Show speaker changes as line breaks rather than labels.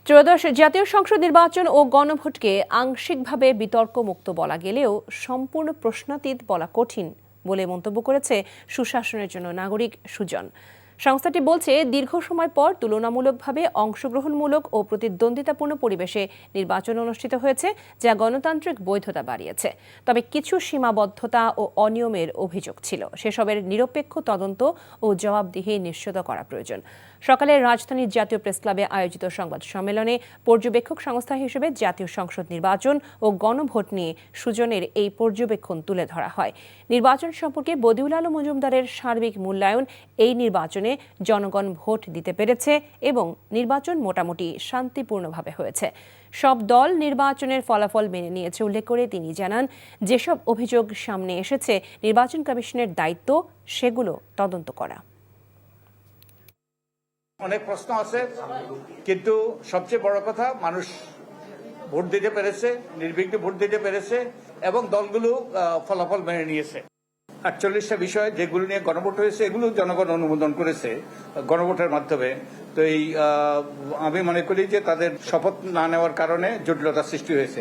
ত্রয়োদশ জাতীয় সংসদ নির্বাচন ও গণভোটকে আংশিকভাবে বিতর্কমুক্ত বলা গেলেও সম্পূর্ণ প্রশ্নাতীত বলা কঠিন বলে মন্তব্য করেছে সুশাসনের জন্য নাগরিক সুজন। সংস্থাটি বলছে, দীর্ঘ সময় পর তুলনামূলকভাবে অংশগ্রহণমূলক ও প্রতিদ্বন্দ্বিতাপূর্ণ পরিবেশে নির্বাচন অনুষ্ঠিত হয়েছে, যা গণতান্ত্রিক বৈধতা বাড়িয়েছে। তবে কিছু সীমাবদ্ধতা ও অনিয়মের অভিযোগ ছিল। সেসবের নিরপেক্ষ তদন্ত ও জবাবদিহি নিশ্চিত করা প্রয়োজন। সকালে রাজধানীর জাতীয় প্রেসক্লাবে আয়োজিত সংবাদ সম্মেলনে পর্যবেক্ষক সংস্থা হিসেবে জাতীয় সংসদ নির্বাচন ও গণভোট নিয়ে সুজনের এই পর্যবেক্ষণ তুলে ধরা হয়। নির্বাচন সম্পর্কে বদিউল আলম মজুমদারের সার্বিক মূল্যায়ন, এই নির্বাচনে জনগণ ভোট দিতে পেরেছে এবং নির্বাচন মোটামুটি শান্তিপূর্ণভাবে হয়েছে। সব দল নির্বাচনের ফলাফল মেনে নিয়েছে উল্লেখ করে তিনি জানান, যেসব অভিযোগ সামনে এসেছে নির্বাচন কমিশনের দায়িত্ব সেগুলো তদন্ত করা।
অনেক প্রশ্ন আছে, কিন্তু সবচেয়ে বড় কথা মানুষ ভোট দিতে পেরেছে, নির্বিঘ্নে ভোট দিতে পেরেছে এবং দলগুলো ফলাফল মেনে নিয়েছে। 48টা বিষয় যেগুলো নিয়ে গণভোট হয়েছে এগুলো জনগণ অনুমোদন করেছে গণভোটের মাধ্যমে। তো আমি মনে করি যে তাদের শপথ না নেওয়ার কারণে জটিলতা সৃষ্টি হয়েছে।